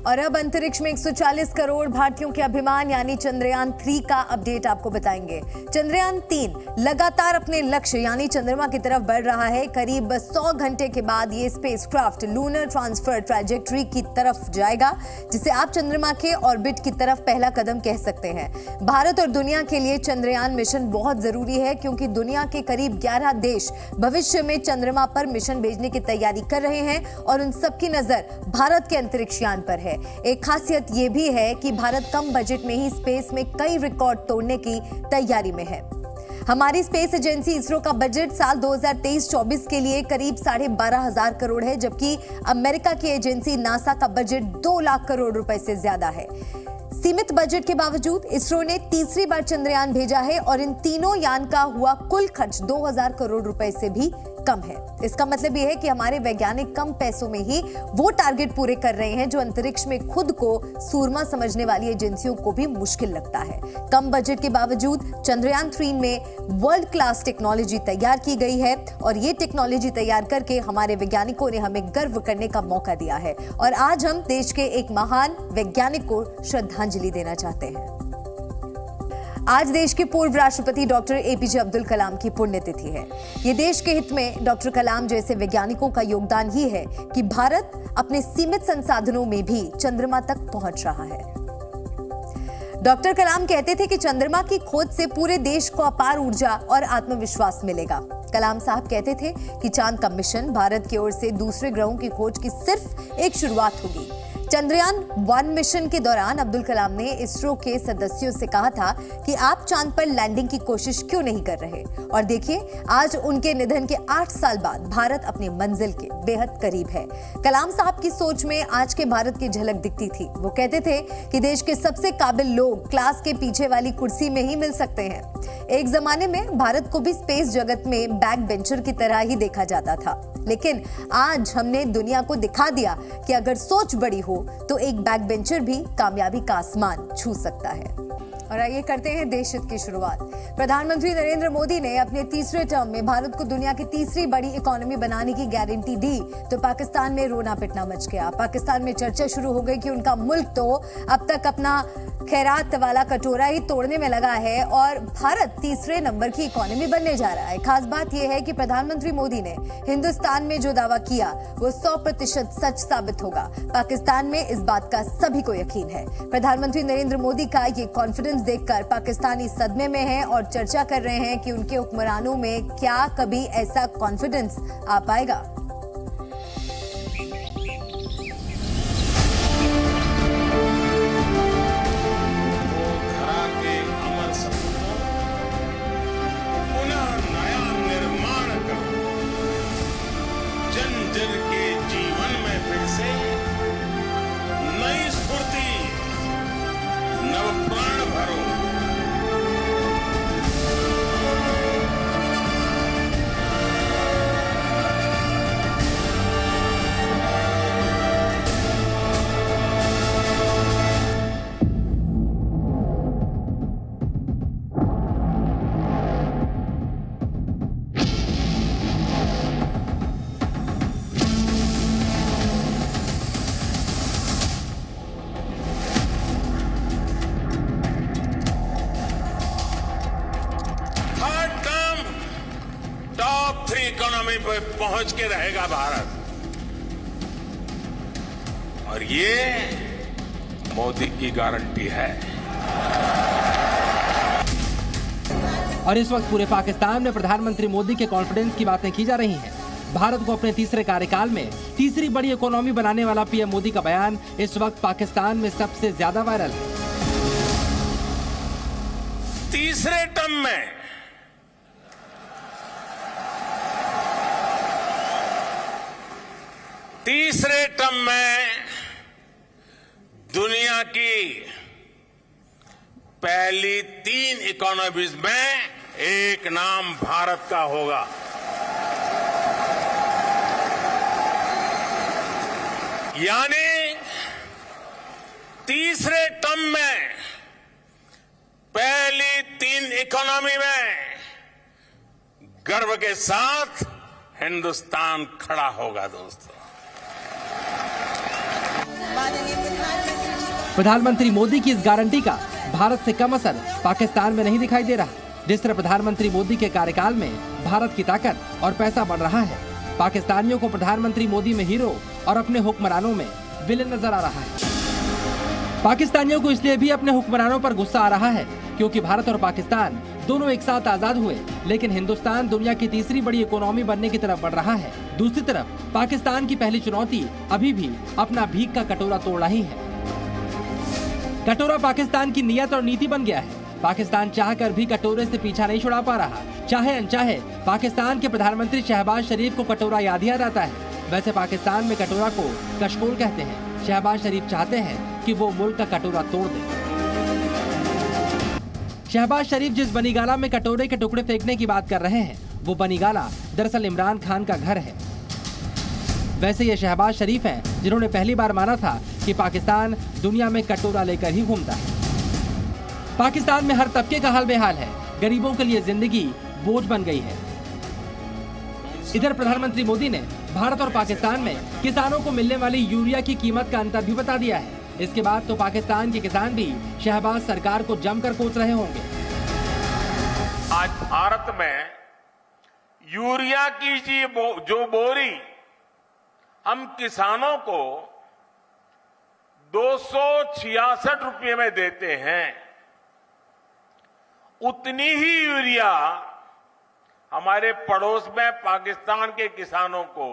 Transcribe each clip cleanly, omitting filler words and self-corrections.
और अब अंतरिक्ष में 140 करोड़ भारतीयों के अभिमान यानी चंद्रयान 3 का अपडेट आपको बताएंगे। चंद्रयान 3 लगातार अपने लक्ष्य यानी चंद्रमा की तरफ बढ़ रहा है। करीब 100 घंटे के बाद ये स्पेसक्राफ्ट लूनर ट्रांसफर ट्रैजेक्टरी की तरफ जाएगा, जिसे आप चंद्रमा के ऑर्बिट की तरफ पहला कदम कह सकते हैं। भारत और दुनिया के लिए चंद्रयान मिशन बहुत जरूरी है, क्योंकि दुनिया के करीब 11 देश भविष्य में चंद्रमा पर मिशन भेजने की तैयारी कर रहे हैं और उन सबकी नजर भारत के अंतरिक्ष यान पर है। एक खासियत यह भी है कि भारत कम बजट में ही स्पेस में कई रिकॉर्ड तोड़ने की तैयारी में है। हमारी स्पेस एजेंसी इसरो का बजट साल 2023-24 के लिए करीब 12,500 करोड़ है, जबकि अमेरिका की एजेंसी नासा का बजट 2 लाख करोड़ रुपए से ज्यादा है। सीमित बजट के बावजूद इसरो ने तीसरी बार चंद्रयान भेजा है और इन तीनों यान का हुआ कुल खर्च 2,000 करोड़ रुपए से भी कम है। इसका मतलब यह है कि हमारे वैज्ञानिक कम पैसों में ही वो टारगेट पूरे कर रहे हैं जो अंतरिक्ष में खुद को सूरमा समझने वाली एजेंसियों को भी मुश्किल लगता है। कम बजट के बावजूद चंद्रयान 3 में वर्ल्ड क्लास टेक्नोलॉजी तैयार की गई है और ये टेक्नोलॉजी तैयार करके हमारे वैज्ञानिकों ने हमें गर्व करने का मौका दिया है और आज हम देश के एक महान वैज्ञानिक को श्रद्धांजलि देना चाहते हैं। आज देश के पूर्व राष्ट्रपति डॉक्टर एपीजे अब्दुल कलाम की पुण्यतिथि है। ये देश के हित में डॉक्टर कलाम जैसे वैज्ञानिकों का योगदान ही है कि भारत अपने सीमित संसाधनों में भी चंद्रमा तक पहुंच रहा है। डॉक्टर कलाम कहते थे कि चंद्रमा की खोज से पूरे देश को अपार ऊर्जा और आत्मविश्वास मिलेगा। कलाम साहब कहते थे कि चांद का मिशन भारत की ओर से दूसरे ग्रहों की खोज की सिर्फ एक शुरुआत होगी। चंद्रयान 1 मिशन के दौरान अब्दुल कलाम ने इसरो के सदस्यों से कहा था कि आप चांद पर लैंडिंग की कोशिश क्यों नहीं कर रहे, और देखिए आज उनके निधन के 8 साल बाद भारत अपनी मंजिल के बेहद करीब है। कलाम साहब की सोच में आज के भारत की झलक दिखती थी। वो कहते थे कि देश के सबसे काबिल लोग क्लास के पीछे वाली कुर्सी में ही मिल सकते हैं। एक जमाने में भारत को भी स्पेस जगत में बैक बेंचर की तरह ही देखा जाता था, लेकिन आज हमने दुनिया को दिखा दिया कि अगर सोच बड़ी हो तो एक बैक बेंचर भी कामयाबी का आसमान छू सकता है। और आइए करते हैं देश हित की शुरुआत। प्रधानमंत्री नरेंद्र मोदी ने अपने तीसरे टर्म में भारत को दुनिया की तीसरी बड़ी इकोनॉमी बनाने की गारंटी दी तो पाकिस्तान में रोना पिटना मच गया। पाकिस्तान में चर्चा शुरू हो गई कि उनका मुल्क तो अब तक अपना खैरात वाला कटोरा ही तोड़ने में लगा है और भारत तीसरे नंबर की इकोनॉमी बनने जा रहा है। खास बात यह है कि प्रधानमंत्री मोदी ने हिंदुस्तान में जो दावा किया वो 100% सच साबित होगा। पाकिस्तान में इस बात का सभी को यकीन है। प्रधानमंत्री नरेंद्र मोदी का ये कॉन्फिडेंस देखकर पाकिस्तानी सदमे में है और चर्चा कर रहे हैं कि उनके हुक्मरानों में क्या कभी ऐसा कॉन्फिडेंस आ पाएगा। इकोनॉमी पे पहुंच के रहेगा भारत, और ये मोदी की गारंटी है। और इस वक्त पूरे पाकिस्तान में प्रधानमंत्री मोदी के कॉन्फिडेंस की बातें की जा रही हैं। भारत को अपने तीसरे कार्यकाल में तीसरी बड़ी इकोनॉमी बनाने वाला पीएम मोदी का बयान इस वक्त पाकिस्तान में सबसे ज्यादा वायरल है। तीसरे टर्म में दुनिया की पहली 3 इकोनॉमीज में एक नाम भारत का होगा। यानी तीसरे टर्म में पहली 3 इकोनॉमी में गर्व के साथ हिंदुस्तान खड़ा होगा दोस्तों। माननीय प्रधानमंत्री प्रधानमंत्री मोदी की इस गारंटी का भारत से कम असर पाकिस्तान में नहीं दिखाई दे रहा। जिस तरह प्रधानमंत्री मोदी के कार्यकाल में भारत की ताकत और पैसा बढ़ रहा है, पाकिस्तानियों को प्रधानमंत्री मोदी में हीरो और अपने हुक्मरानों में विलेन नजर आ रहा है। पाकिस्तानियों को इसलिए भी अपने हुक्मरानों पर गुस्सा आ रहा है क्योंकि भारत और पाकिस्तान दोनों एक साथ आजाद हुए, लेकिन हिंदुस्तान दुनिया की तीसरी बड़ी इकोनॉमी बनने की तरफ बढ़ रहा है। दूसरी तरफ पाकिस्तान की पहली चुनौती अभी भी अपना भीख का कटोरा तोड़ना ही है। कटोरा पाकिस्तान की नीयत और नीति बन गया है। पाकिस्तान चाहकर भी कटोरे से पीछा नहीं छुड़ा पा रहा। चाहे अनचाहे पाकिस्तान के प्रधानमंत्री शहबाज शरीफ को कटोरा याद ही आ जाता है। वैसे पाकिस्तान में कटोरा को कशकोल कहते हैं। शहबाज शरीफ चाहते हैं कि वो मुल्क का कटोरा तोड़ दे। शहबाज शरीफ जिस बनीगाला में कटोरे के टुकड़े फेंकने की बात कर रहे हैं, वो बनीगाला दरअसल इमरान खान का घर है। वैसे ये शहबाज शरीफ हैं जिन्होंने पहली बार माना था कि पाकिस्तान दुनिया में कटोरा लेकर ही घूमता है। पाकिस्तान में हर तबके का हाल बेहाल है। गरीबों के लिए जिंदगी बोझ बन गई है। इधर प्रधानमंत्री मोदी ने भारत और पाकिस्तान में किसानों को मिलने वाली यूरिया की कीमत का अंतर भी बता दिया है। इसके बाद तो पाकिस्तान के किसान भी शहबाज सरकार को जमकर कोस रहे होंगे। आज भारत में यूरिया की जो बोरी हम किसानों को 266 रुपये में देते हैं, उतनी ही यूरिया हमारे पड़ोस में पाकिस्तान के किसानों को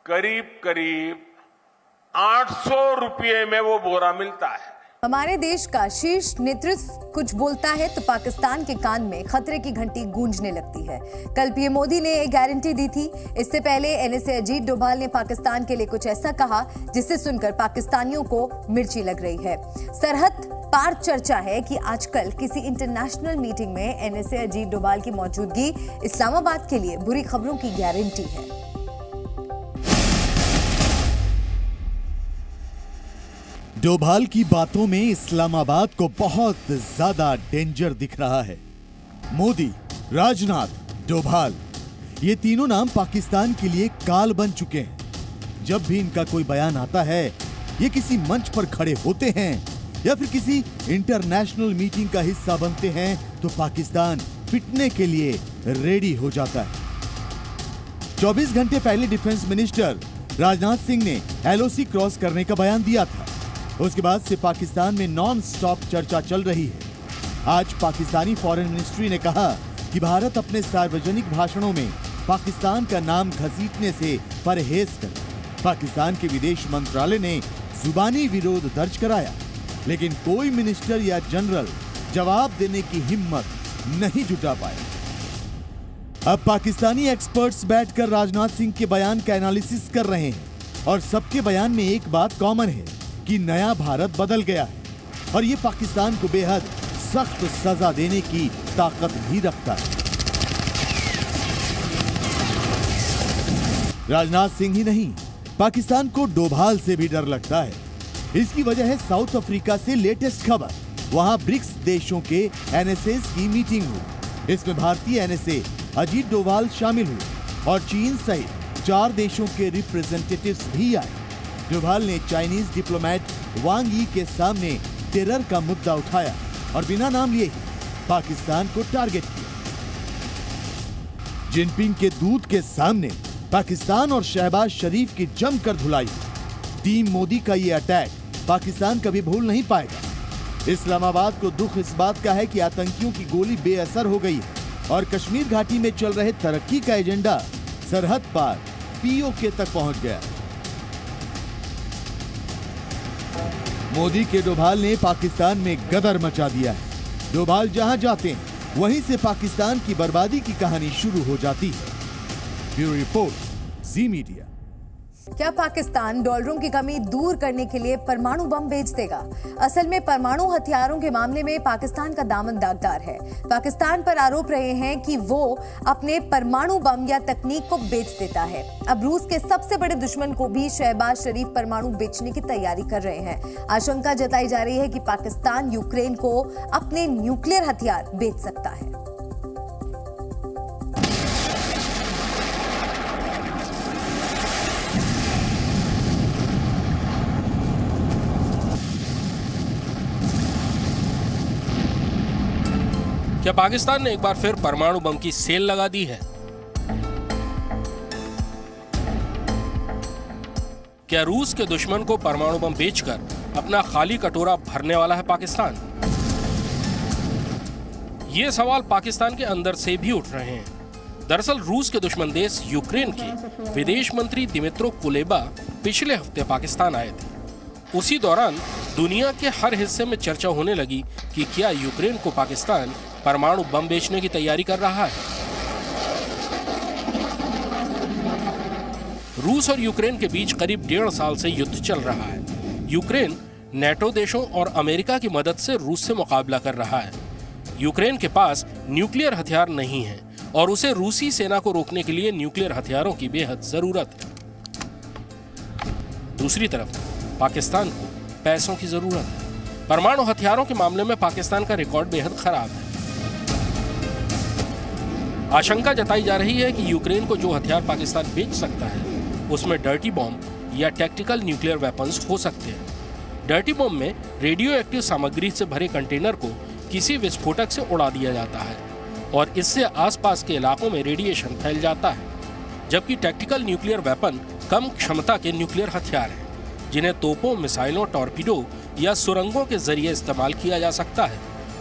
करीब करीब 800 रुपये में वो बोरा मिलता है। हमारे देश का शीर्ष नेतृत्व कुछ बोलता है तो पाकिस्तान के कान में खतरे की घंटी गूंजने लगती है। कल पीएम मोदी ने एक गारंटी दी थी। इससे पहले एनएसए अजीत डोभाल ने पाकिस्तान के लिए कुछ ऐसा कहा जिसे सुनकर पाकिस्तानियों को मिर्ची लग रही है। सरहद पार चर्चा है कि आजकल किसी इंटरनेशनल मीटिंग में एनएसए अजीत डोभाल की मौजूदगी इस्लामाबाद के लिए बुरी खबरों की गारंटी है। डोभाल की बातों में इस्लामाबाद को बहुत ज्यादा डेंजर दिख रहा है। मोदी, राजनाथ, डोभाल, ये तीनों नाम पाकिस्तान के लिए काल बन चुके हैं। जब भी इनका कोई बयान आता है, ये किसी मंच पर खड़े होते हैं या फिर किसी इंटरनेशनल मीटिंग का हिस्सा बनते हैं तो पाकिस्तान पिटने के लिए रेडी हो जाता है। 24 घंटे पहले डिफेंस मिनिस्टर राजनाथ सिंह ने एलओसी क्रॉस करने का बयान दिया था। उसके बाद से पाकिस्तान में नॉन स्टॉप चर्चा चल रही है। आज पाकिस्तानी फॉरेन मिनिस्ट्री ने कहा कि भारत अपने सार्वजनिक भाषणों में पाकिस्तान का नाम घसीटने से परहेज करे। पाकिस्तान के विदेश मंत्रालय ने जुबानी विरोध दर्ज कराया, लेकिन कोई मिनिस्टर या जनरल जवाब देने की हिम्मत नहीं जुटा पाया। अब पाकिस्तानी एक्सपर्ट्स बैठकर राजनाथ सिंह के बयान का एनालिसिस कर रहे हैं और सबके बयान में एक बात कॉमन है कि नया भारत बदल गया है और ये पाकिस्तान को बेहद सख्त सजा देने की ताकत भी रखता है। राजनाथ सिंह ही नहीं, पाकिस्तान को डोभाल से भी डर लगता है। इसकी वजह है साउथ अफ्रीका से लेटेस्ट खबर। वहां ब्रिक्स देशों के एनएसए की मीटिंग हुई। इसमें भारतीय एनएसए अजीत डोभाल शामिल हुए और चीन सहित 4 देशों के रिप्रेजेंटेटिव्स भी आए। डोभाल ने चाइनीज डिप्लोमेट वांग यी के सामने टेरर का मुद्दा उठाया और बिना नाम लिए ही पाकिस्तान को टारगेट किया। जिनपिंग के दूत के सामने पाकिस्तान और शहबाज शरीफ की जमकर धुलाई। टीम मोदी का ये अटैक पाकिस्तान कभी भूल नहीं पाएगा। इस्लामाबाद को दुख इस बात का है कि आतंकियों की गोली बेअसर हो गई है और कश्मीर घाटी में चल रहे तरक्की का एजेंडा सरहद पार पीओके तक पहुंच गया। मोदी के डोभाल ने पाकिस्तान में गदर मचा दिया है। डोभाल जहां जाते हैं वहीं से पाकिस्तान की बर्बादी की कहानी शुरू हो जाती है। ब्यूरो रिपोर्ट, जी मीडिया। क्या पाकिस्तान डॉलरों की कमी दूर करने के लिए परमाणु बम बेच देगा? असल में परमाणु हथियारों के मामले में पाकिस्तान का दामन दागदार है। पाकिस्तान पर आरोप रहे हैं कि वो अपने परमाणु बम या तकनीक को बेच देता है। अब रूस के सबसे बड़े दुश्मन को भी शहबाज शरीफ परमाणु बेचने की तैयारी कर रहे हैं। आशंका जताई जा रही है कि पाकिस्तान यूक्रेन को अपने न्यूक्लियर हथियार बेच सकता है। क्या पाकिस्तान ने एक बार फिर परमाणु बम की सेल लगा दी है? क्या रूस के दुश्मन को परमाणु बम बेचकर अपना खाली कटोरा भरने वाला है पाकिस्तान? ये सवाल पाकिस्तान के अंदर से भी उठ रहे हैं। दरअसल रूस के दुश्मन देश यूक्रेन के विदेश मंत्री दिमित्रो कुलेबा पिछले हफ्ते पाकिस्तान आए थे। उसी दौरान दुनिया के हर हिस्से में चर्चा होने लगी कि क्या यूक्रेन को पाकिस्तान परमाणु बम बेचने की तैयारी कर रहा है। रूस और यूक्रेन के बीच करीब 1.5 साल से युद्ध चल रहा है। यूक्रेन नेटो देशों और अमेरिका की मदद से रूस से मुकाबला कर रहा है। यूक्रेन के पास न्यूक्लियर हथियार नहीं है और उसे रूसी सेना को रोकने के लिए न्यूक्लियर हथियारों की बेहद जरूरत है। दूसरी तरफ पाकिस्तान को पैसों की जरूरत है। परमाणु हथियारों के मामले में पाकिस्तान का रिकॉर्ड बेहद खराब है। आशंका जताई जा रही है कि यूक्रेन को जो हथियार पाकिस्तान बेच सकता है उसमें डर्टी बॉम्ब या टैक्टिकल न्यूक्लियर वेपन्स हो सकते हैं। डर्टी बॉम्ब में रेडियो एक्टिव सामग्री से भरे कंटेनर को किसी विस्फोटक से उड़ा दिया जाता है और इससे आसपास के इलाकों में रेडिएशन फैल जाता है, जबकि टैक्टिकल न्यूक्लियर वेपन कम क्षमता के न्यूक्लियर हथियार हैं जिन्हें तोपों, मिसाइलों, टॉर्पीडो या सुरंगों के जरिए इस्तेमाल किया जा सकता है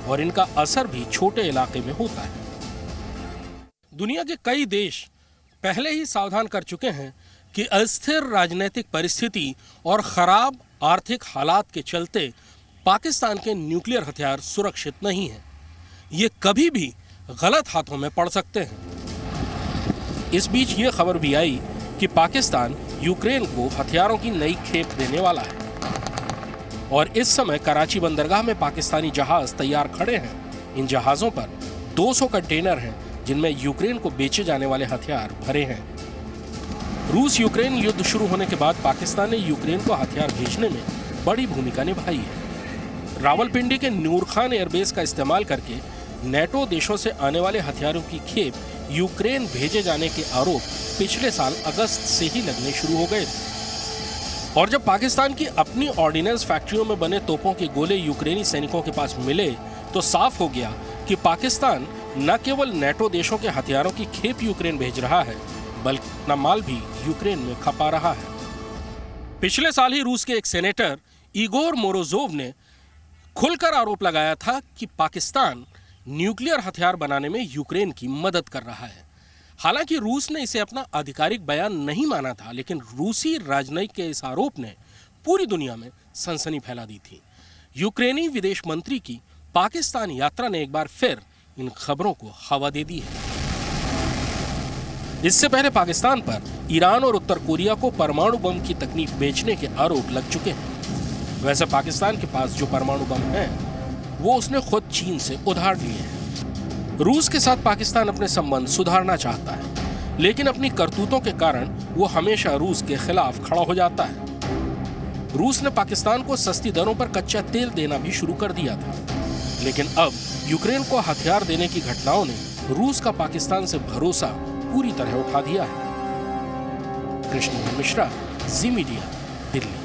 और इनका असर भी छोटे इलाके में होता है। दुनिया के कई देश पहले ही सावधान कर चुके हैं कि अस्थिर राजनीतिक परिस्थिति और खराब आर्थिक हालात के चलते पाकिस्तान के न्यूक्लियर हथियार सुरक्षित नहीं हैं। ये कभी भी गलत हाथों में पड़ सकते हैं। इस बीच ये खबर भी आई कि पाकिस्तान यूक्रेन को हथियारों की नई खेप देने वाला है और इस समय कराची बंदरगाह में पाकिस्तानी जहाज तैयार खड़े हैं। इन जहाजों पर 200 कंटेनर हैं जिनमें यूक्रेन को बेचे जाने वाले हथियार भरे हैं। रूस यूक्रेन युद्ध शुरू होने के बाद पाकिस्तान ने यूक्रेन को हथियार भेजने में बड़ी भूमिका निभाई है। रावलपिंडी के नूर खान एयरबेस का इस्तेमाल करके नेटो देशों से आने वाले हथियारों की खेप यूक्रेन भेजे जाने के आरोप पिछले साल अगस्त से ही लगने शुरू हो गए थे और जब पाकिस्तान की अपनी ऑर्डिनेंस फैक्ट्रियों में बने तोपों के गोले यूक्रेनी सैनिकों के पास मिले तो साफ हो गया कि पाकिस्तान न केवल नेटो देशों के हथियारों की खेप यूक्रेन भेज रहा है बल्कि अपना माल भी यूक्रेन में खपा रहा है। पिछले साल ही रूस के एक सेनेटर इगोर मोरोजोव ने खुलकर आरोप लगाया था कि पाकिस्तान न्यूक्लियर हथियार बनाने में यूक्रेन की मदद कर रहा है। हालांकि रूस ने इसे अपना आधिकारिक बयान नहीं माना था, लेकिन रूसी राजनयिक के इस आरोप ने पूरी दुनिया में सनसनी फैला दी थी। यूक्रेनी विदेश मंत्री की पाकिस्तान यात्रा ने एक बार फिर इन खबरों को हवा दे दी है। इससे पहले पाकिस्तान पर ईरान और उत्तर कोरिया को परमाणु बम की तकनीक बेचने के आरोप लग चुके हैं। वैसे पाकिस्तान के पास जो परमाणु बम है वो उसने खुद चीन से उधार लिए हैं। रूस के साथ पाकिस्तान अपने संबंध सुधारना चाहता है, लेकिन अपनी करतूतों के कारण वो हमेशा रूस के खिलाफ खड़ा हो जाता है। रूस ने पाकिस्तान को सस्ती दरों पर कच्चा तेल देना भी शुरू कर दिया था, लेकिन अब यूक्रेन को हथियार देने की घटनाओं ने रूस का पाकिस्तान से भरोसा पूरी तरह उठा दिया है। कृष्ण मिश्रा, जी मीडिया, दिल्ली।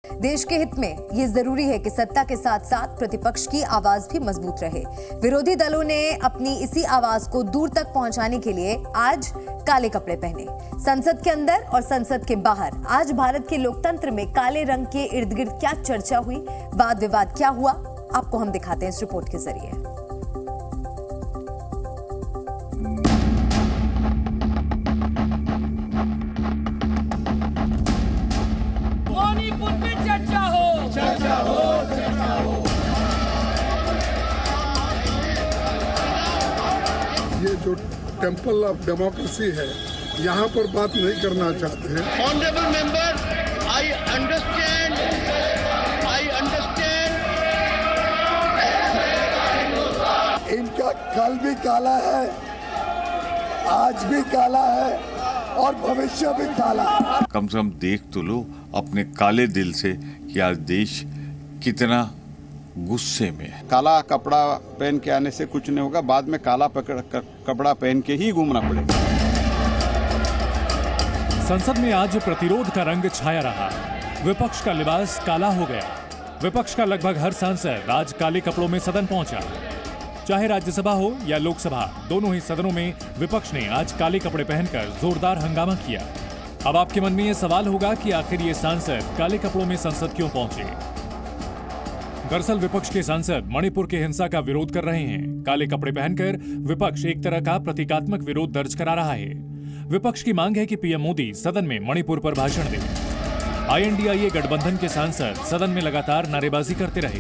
देश के हित में ये जरूरी है कि सत्ता के साथ साथ प्रतिपक्ष की आवाज भी मजबूत रहे। विरोधी दलों ने अपनी इसी आवाज को दूर तक पहुंचाने के लिए आज काले कपड़े पहने। संसद के अंदर और संसद के बाहर आज भारत के लोकतंत्र में काले रंग के इर्द गिर्द क्या चर्चा हुई, वाद विवाद क्या हुआ, आपको हम दिखाते हैं इस रिपोर्ट के जरिए। ये जो टेम्पल ऑफ डेमोक्रेसी है, यहाँ पर बात नहीं करना चाहते हैं। Honourable member, I understand. इनका कल भी काला है, आज भी काला है और भविष्य भी काला है। कम से कम देख तो लो अपने काले दिल से कि आज देश कितना गुस्से में है। काला कपड़ा पहन के आने से कुछ नहीं होगा, बाद में काला कपड़ा पहन के ही घूमना पड़ेगा। संसद में आज प्रतिरोध का रंग छाया रहा। विपक्ष का लिबास काला हो गया। विपक्ष का लगभग हर सांसद आज काले कपड़ों में सदन पहुंचा। चाहे राज्यसभा हो या लोकसभा, दोनों ही सदनों में विपक्ष ने आज काले कपड़े पहनकर जोरदार हंगामा किया। अब आपके मन में यह सवाल होगा कि आखिर ये सांसद काले कपड़ों में संसद क्यों पहुंचे। दरअसल विपक्ष के सांसद मणिपुर के हिंसा का विरोध कर रहे हैं। काले कपड़े पहनकर विपक्ष एक तरह का प्रतीकात्मक विरोध दर्ज करा रहा है। विपक्ष की मांग है कि पीएम मोदी सदन में मणिपुर पर भाषण दें। INDIA गठबंधन के सांसद सदन में लगातार नारेबाजी करते रहे।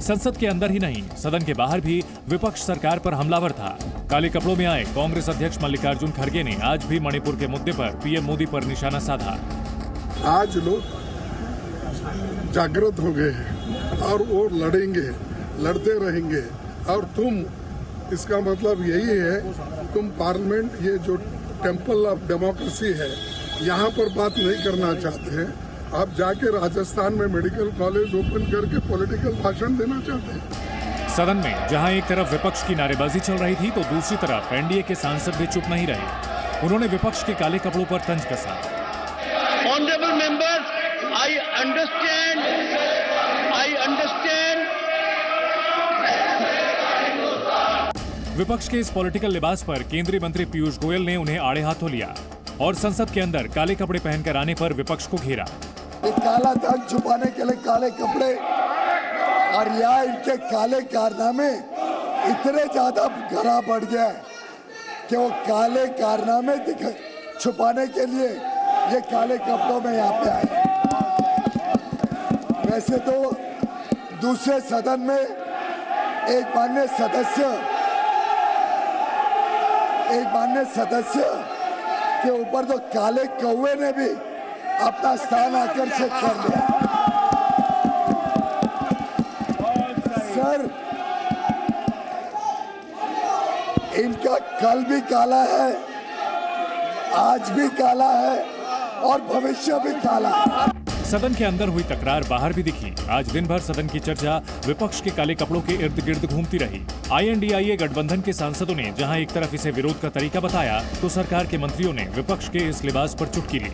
संसद के अंदर ही नहीं, सदन के बाहर भी विपक्ष सरकार पर हमलावर था। काले कपड़ों में आए कांग्रेस अध्यक्ष मल्लिकार्जुन खड़गे ने आज भी मणिपुर के मुद्दे पर पीएम मोदी पर निशाना साधा। आज लोग जागृत हो गए हैं और वो लड़ेंगे, लड़ते रहेंगे। और तुम, इसका मतलब यही है, तुम पार्लियामेंट, ये जो टेम्पल ऑफ डेमोक्रेसी है, यहाँ पर बात नहीं करना चाहते हैं। आप जाके राजस्थान में मेडिकल कॉलेज ओपन करके पॉलिटिकल भाषण देना चाहते हैं। सदन में जहां एक तरफ विपक्ष की नारेबाजी चल रही थी, तो दूसरी तरफ एनडीए के सांसद भी चुप नहीं रहे। उन्होंने विपक्ष के काले कपड़ों पर तंज कसा। Honorable members, I understand. विपक्ष के इस पॉलिटिकल लिबास पर केंद्रीय मंत्री पीयूष गोयल ने उन्हें आड़े हाथों लिया और संसद के अंदर काले कपड़े पहनकर आने पर विपक्ष को घेरा। काला धन छुपाने के लिए काले कपड़े और यहाँ इनके काले कारनामे इतने ज्यादा गहरा बढ़ गया है कि वो काले कारनामे छुपाने के लिए ये काले कपड़ों में यहाँ पे आए। वैसे तो दूसरे सदन में एक माननीय सदस्य के ऊपर तो काले कौवे ने भी अपना स्थान आकर्षित कर लिया। सर, इनका कल भी काला है, आज भी काला है और भविष्य भी काला है। सदन के अंदर हुई तकरार बाहर भी दिखी। आज दिन भर सदन की चर्चा विपक्ष के काले कपड़ों के इर्द गिर्द घूमती रही। INDIA गठबंधन के सांसदों ने जहां एक तरफ इसे विरोध का तरीका बताया, तो सरकार के मंत्रियों ने विपक्ष के इस लिबास पर चुटकी ली।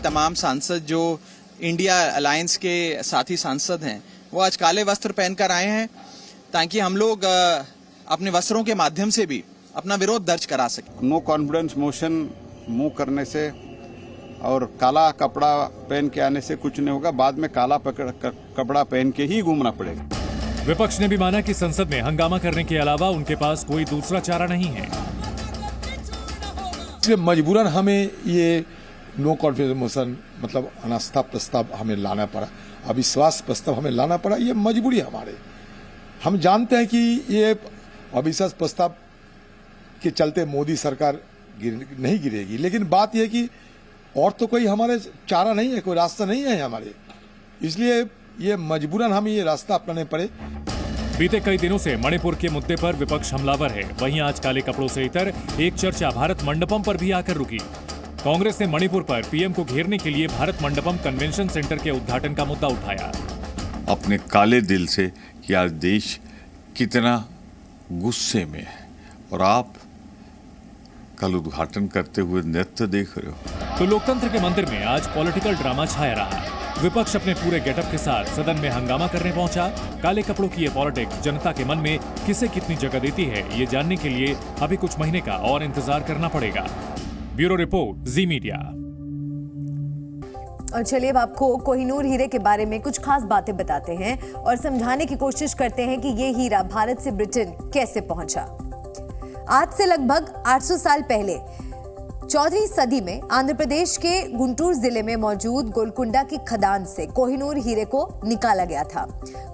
तमाम सांसद जो इंडिया अलायंस के साथी सांसद हैं, वो आज काले वस्त्र पहनकर आए हैं ताकि हम लोग अपने वस्त्रों के माध्यम से भी अपना विरोध दर्ज करा सकें। नो कॉन्फिडेंस मोशन मूव करने से और काला कपड़ा पहन के आने से कुछ नहीं होगा। बाद में काला कपड़ा पहन के ही घूमना पड़ेगा। विपक्ष ने भी माना कि संसद में हंगामा करने के अलावा उनके पास कोई दूसरा चारा नहीं है। इसलिए मजबूरन हमें ये नो कॉन्फिडेंस मोशन, मतलब अनास्था प्रस्ताव हमें लाना पड़ा, अविश्वास प्रस्ताव हमें लाना पड़ा। ये मजबूरी हमारे, हम जानते हैं कि ये अविश्वास प्रस्ताव के चलते मोदी सरकार नहीं गिरेगी, लेकिन बात यह कि और तो कोई हमारे चारा नहीं है, कोई रास्ता नहीं है हमारे, इसलिए ये मजबूरन हमें ये रास्ता अपनाने पड़े। बीते कई दिनों से मणिपुर के मुद्दे पर विपक्ष हमलावर है। वहीं आज काले कपड़ों से इतर एक चर्चा भारत मंडपम पर भी आकर रुकी। कांग्रेस ने मणिपुर पर पीएम को घेरने के लिए भारत मंडपम कन्वेंशन सेंटर के उद्घाटन का मुद्दा उठाया। अपने काले दिल से कि आज देश कितना गुस्से में है और आप कल उद्घाटन करते हुए नृत्य देख रहे हो। तो लोकतंत्र के मंदिर में आज पॉलिटिकल ड्रामा छाया रहा। विपक्ष अपने पूरे गेटअप के साथ सदन में हंगामा करने पहुंचा। काले कपड़ों की ये पॉलिटिक्स जनता के मन में किसे कितनी जगह देती है, ये जानने के लिए अभी कुछ महीने का और इंतजार करना पड़ेगा। ब्यूरो रिपोर्ट, जी मीडिया। और चलिए अब आपको कोहिनूर हीरे के बारे में कुछ खास बातें बताते हैं और समझाने की कोशिश करते हैं कि ये हीरा भारत से ब्रिटेन कैसे पहुंचा। आज से लगभग 800 साल पहले 14वीं सदी में आंध्र प्रदेश के गुंटूर जिले में मौजूद गोलकुंडा की खदान से कोहिनूर हीरे को निकाला गया था।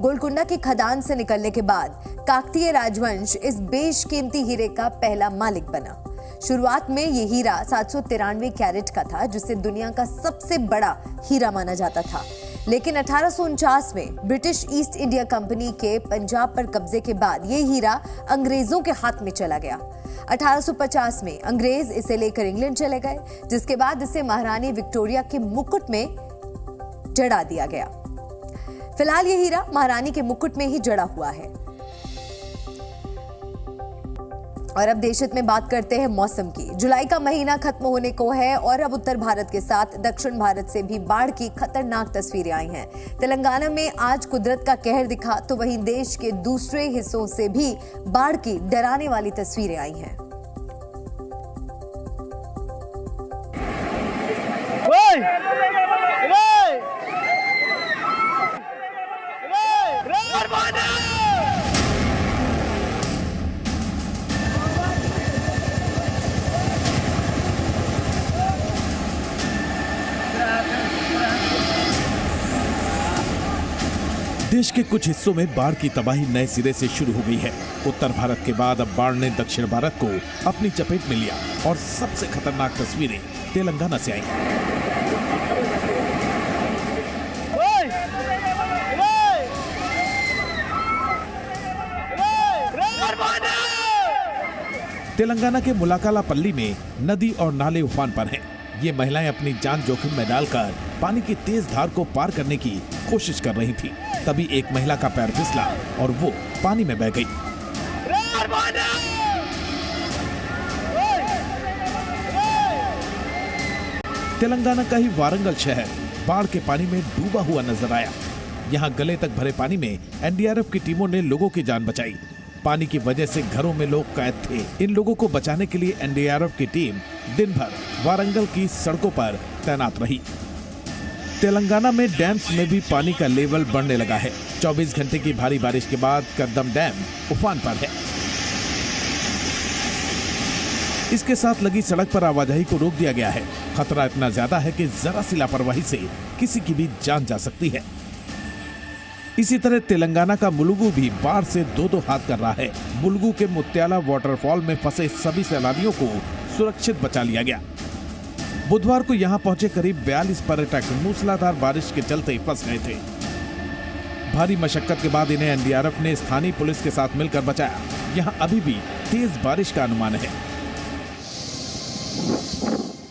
गोलकुंडा की खदान से निकलने के बाद काकतीय राजवंश इस बेशकीमती हीरे का पहला मालिक बना। शुरुआत में ये हीरा 793 कैरेट का था, जिसे दुनिया का सबसे बड़ा हीरा माना जाता था। लेकिन 1849 में ब्रिटिश ईस्ट इंडिया कंपनी के पंजाब पर कब्जे के बाद ये हीरा अंग्रेजों के हाथ में चला गया। 1850 में अंग्रेज इसे लेकर इंग्लैंड चले गए, जिसके बाद इसे महारानी विक्टोरिया के मुकुट में जड़ा दिया गया। फिलहाल ये हीरा महारानी के मुकुट में ही जड़ा हुआ है। और अब देशहित में बात करते हैं मौसम की। जुलाई का महीना खत्म होने को है और अब उत्तर भारत के साथ दक्षिण भारत से भी बाढ़ की खतरनाक तस्वीरें आई हैं। तेलंगाना में आज कुदरत का कहर दिखा तो वहीं देश के दूसरे हिस्सों से भी बाढ़ की डराने वाली तस्वीरें आई हैं। देश के कुछ हिस्सों में बाढ़ की तबाही नए सिरे से शुरू हो गई है। उत्तर भारत के बाद अब बाढ़ ने दक्षिण भारत को अपनी चपेट में लिया और सबसे खतरनाक तस्वीरें तेलंगाना से आई। तेलंगाना के मुलाकालापल्ली में नदी और नाले उफान पर हैं। ये महिलाएं अपनी जान जोखिम में डालकर पानी की तेज धार को पार करने की कोशिश कर रही थी। तभी एक महिला का पैर फिसला और वो पानी में बह गई। तेलंगाना का ही वारंगल शहर बाढ़ के पानी में डूबा हुआ नजर आया। यहाँ गले तक भरे पानी में एनडीआरएफ की टीमों ने लोगों की जान बचाई। पानी की वजह से घरों में लोग कैद थे। इन लोगों को बचाने के लिए एनडीआरएफ की टीम दिन भर वारंगल की सड़कों पर तैनात रही। तेलंगाना में डैम्स में भी पानी का लेवल बढ़ने लगा है। 24 घंटे की भारी बारिश के बाद कर्दम डैम उफान पर है। इसके साथ लगी सड़क पर आवाजाही को रोक दिया गया है। खतरा इतना ज्यादा है कि जरा सी लापरवाही से किसी की भी जान जा सकती है। इसी तरह तेलंगाना का मुलुगु भी बाढ़ से दो हाथ कर रहा है। मुलुगु के मुत्याला वाटरफॉल में फंसे सभी सैलानियों को सुरक्षित बचा लिया गया। बुधवार को यहां पहुंचे करीब 42 पर्यटक मूसलाधार बारिश के चलते फंस गए थे। भारी मशक्कत के बाद इन्हें एनडीआरएफ ने स्थानीय पुलिस के साथ मिलकर बचाया। यहां अभी भी तेज बारिश का अनुमान है।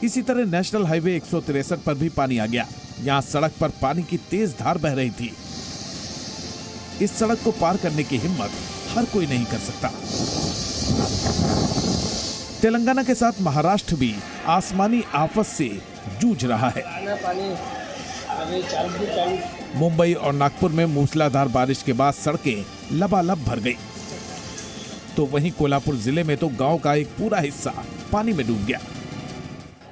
इसी तरह नेशनल हाईवे 163 पर भी पानी आ गया। यहां सड़क पर पानी की तेज धार बह रही थी। इस सड़क को पार करने की हिम्मत हर कोई नहीं कर सकता। तेलंगाना के साथ महाराष्ट्र भी आसमानी आफत से जूझ रहा है। मुंबई और नागपुर में मूसलाधार बारिश के बाद सड़कें लबालब भर गई। तो वहीं कोल्हापुर जिले में तो गांव का एक पूरा हिस्सा पानी में डूब गया।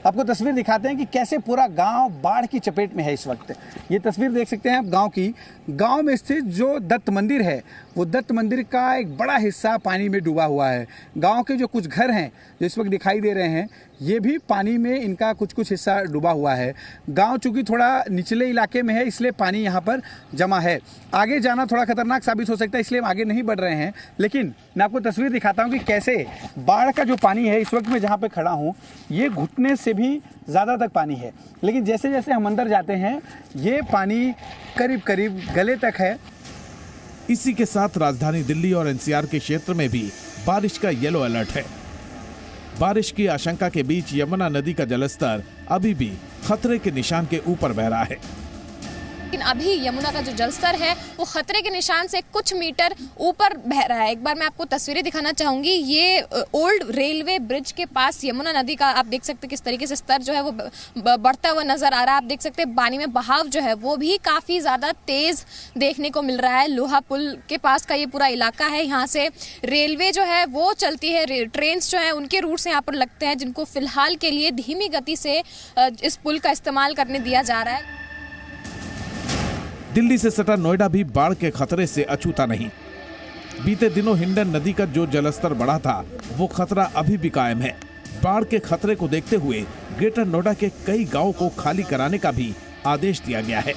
आपको तस्वीर दिखाते हैं कि कैसे पूरा गांव बाढ़ की चपेट में है इस वक्त। ये तस्वीर देख सकते हैं आप गांव की। गांव में स्थित जो दत्त मंदिर है वो दत्त मंदिर का एक बड़ा हिस्सा पानी में डूबा हुआ है। गांव के जो कुछ घर हैं जो इस वक्त दिखाई दे रहे हैं ये भी पानी में इनका कुछ हिस्सा डूबा हुआ है। गांव चूंकि थोड़ा निचले इलाके में है इसलिए पानी यहाँ पर जमा है। आगे जाना थोड़ा खतरनाक साबित हो सकता है इसलिए हम आगे नहीं बढ़ रहे हैं। लेकिन मैं आपको तस्वीर दिखाता हूँ कि कैसे बाढ़ का जो पानी है इस वक्त मैं जहाँ पे खड़ा हूँ ये घुटने से भी ज़्यादा तक पानी है। लेकिन जैसे जैसे हम अंदर जाते हैं ये पानी करीब करीब गले तक है। इसी के साथ राजधानी दिल्ली और एनसीआर के क्षेत्र में भी बारिश का येलो अलर्ट है। बारिश की आशंका के बीच यमुना नदी का जलस्तर अभी भी खतरे के निशान के ऊपर बह रहा है। लेकिन अभी यमुना का जो जलस्तर है वो खतरे के निशान से कुछ मीटर ऊपर बह रहा है। एक बार मैं आपको तस्वीरें दिखाना चाहूंगी। ये ओल्ड रेलवे ब्रिज के पास यमुना नदी का आप देख सकते हैं किस तरीके से स्तर जो है वो बढ़ता हुआ नजर आ रहा है। आप देख सकते हैं पानी में बहाव जो है वो भी काफी ज्यादा तेज देखने को मिल रहा है। लोहा पुल के पास का ये पूरा इलाका है। यहाँ से रेलवे जो है वो चलती है। ट्रेन जो है उनके रूट्स यहाँ पर लगते हैं जिनको फिलहाल के लिए धीमी गति से इस पुल का इस्तेमाल करने दिया जा रहा है। दिल्ली से सटा नोएडा भी बाढ़ के खतरे से अछूता नहीं। बीते दिनों हिंडन नदी का जो जलस्तर बढ़ा था वो खतरा अभी भी कायम है। बाढ़ के खतरे को देखते हुए ग्रेटर नोएडा के कई गांवों को खाली कराने का भी आदेश दिया गया है।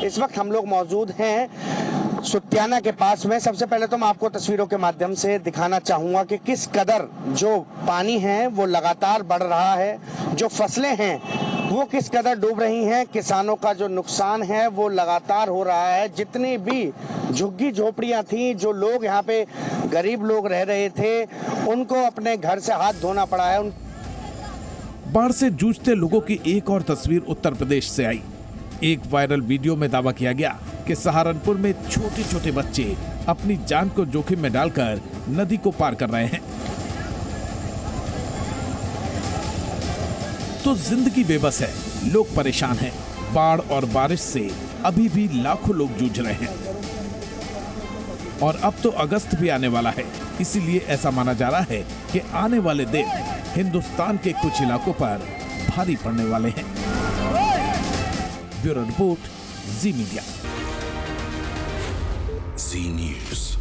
इस वक्त हम लोग मौजूद हैं सुत्याना के पास में। सबसे पहले तो मैं आपको तस्वीरों के माध्यम से दिखाना चाहूंगा कि किस कदर जो पानी है वो लगातार बढ़ रहा है। जो फसलें हैं वो किस कदर डूब रही हैं। किसानों का जो नुकसान है वो लगातार हो रहा है। जितनी भी झुग्गी झोपड़ियां थी, जो लोग यहाँ पे गरीब लोग रह रहे थे, उनको अपने घर से हाथ धोना पड़ा है। बाढ़ से जूझते लोगों की एक और तस्वीर उत्तर प्रदेश से आई। एक वायरल वीडियो में दावा किया गया कि सहारनपुर में छोटे छोटे बच्चे अपनी जान को जोखिम में डालकर नदी को पार कर रहे हैं। तो जिंदगी बेबस है, लोग परेशान हैं। बाढ़ और बारिश से अभी भी लाखों लोग जूझ रहे हैं और अब तो अगस्त भी आने वाला है, इसीलिए ऐसा माना जा रहा है कि आने वाले दिन हिंदुस्तान के कुछ इलाकों पर भारी पड़ने वाले हैं। ब्यूरो रिपोर्ट, जी मीडिया। जी न्यूज़।